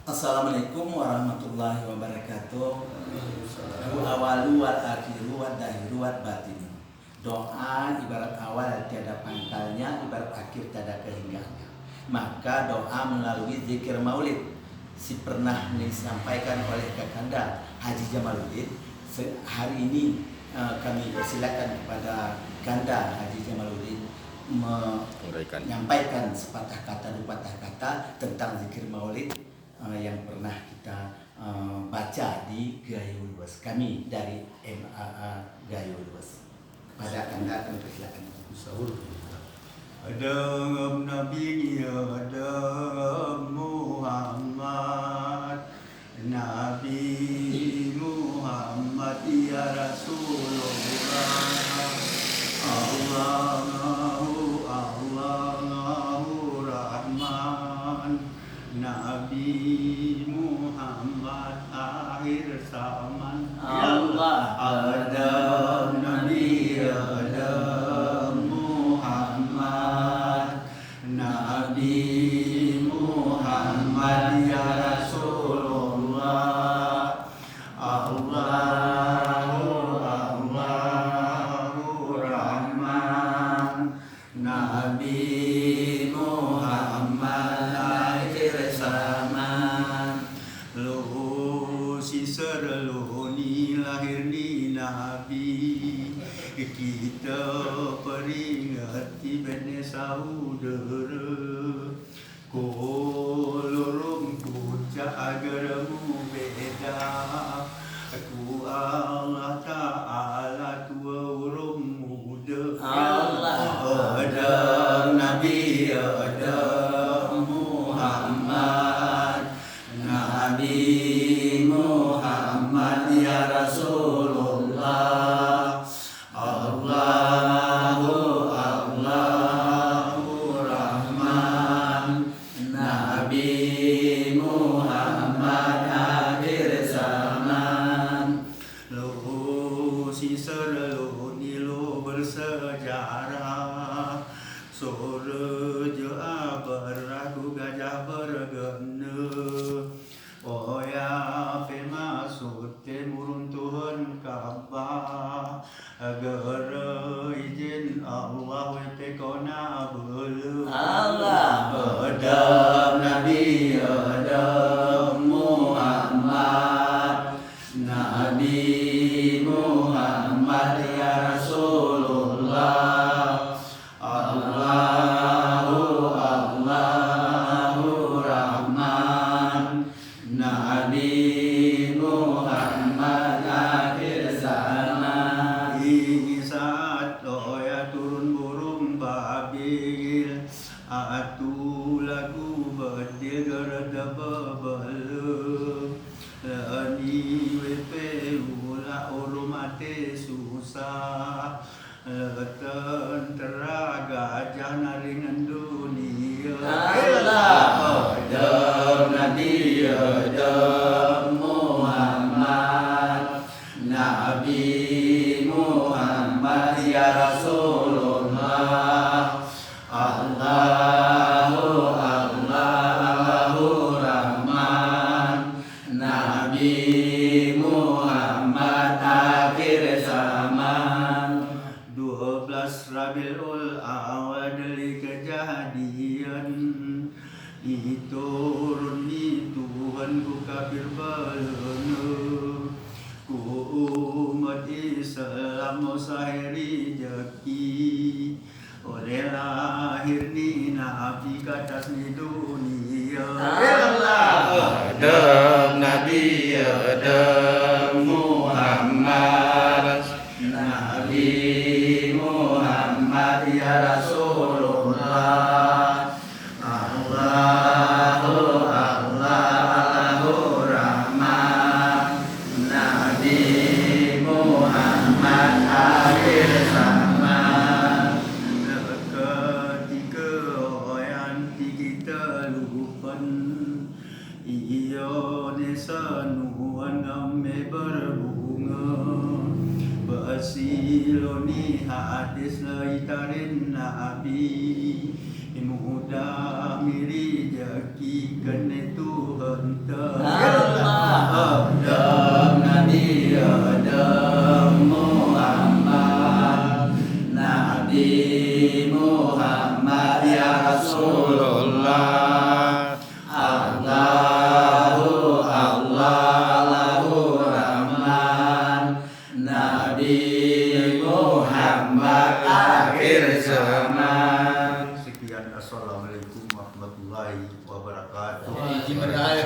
Assalamualaikum warahmatullahi wabarakatuh. Hu awalu wal akhiru wal dahiru wal batinu. Doa ibarat awal tiada pangkalnya, ibarat akhir tiada kehinggaannya. Maka doa melalui zikir maulid si pernah disampaikan oleh Kakanda Haji Jamaluddin. Hari ini kami persilakan kepada Kanda Haji Jamaluddin menyampaikan sepatah kata dua patah kata tentang zikir maulid yang pernah kita baca di Gayul Luas kami dari MAA Gayul Luas. Pada Kanda kami persilakan. Ada Nabi, ada Muhammad, Nabi Muhammad ya Rasulullah. Allahu Rahman, Nabi Muhammad akhir zaman. Allah ada Nabi, ada Muhammad, Nabi Muhammad ya Rasulullah. Allahu Rahman, Nabi Muhammad akhir zaman. Lu sisar lu ni lahir ni Nabi, kita peringati bene saudara. Kolorong puja agaramu beda, aku Allah Ta'ala tua urung muda. Allah ada Nabi, ada Muhammad, Nabi Muhammad ya Rasulullah. Allahu Rahman, Nabi Muhammad akhir zaman. Lu sisar lu ni lu bersejarah, Sorejo beragu gajah bergena. Oya pe masuk te murun Tuhan Ka'bah, gara izin Allah pe kona belu. Allah Adam Nabi, Adam Muhammad, Nabi Muhammad ya Rasulullah. Allahu Rahman, Nabi Muhammad akhir zaman. Ini saat doya turun burung babil, atu lagu bedil gerda bebelu. Lani wepe ula urumate susah, tentera gajah naringan dunia. Allah ada Nabi, ada Muhammad, Nabi Muhammad ya Rasulullah. Allahu Rahman, Nabi Muhammad akhir zaman. 12 Rabiul Awal dari kejadian, diturun di Tuhan ku kafir belena. Ku umat Islam mau sahiri jeki, oleh lahir ni Nabi katas ni dunia. Allah Adam Nabi, Adam Muhammad, Nabi Muhammad ya Rasulullah. Allahu Rahman, Nabi Muhammad akhir zaman. Ketika oyanti kita lupan, iyo nesanuan game berbunga. Basiloni hadis laitarin Nabi, mudah miri jaki kene Tuhan Adam Nabi Adam Muhammad Nabi Muhammad ya Rasulullah Allahu Allah lahu Rahman Nabi Muhammad akhir zaman. Sekian, assalamualaikum warahmatullahi wabarakatuh. Izin berdoa ya,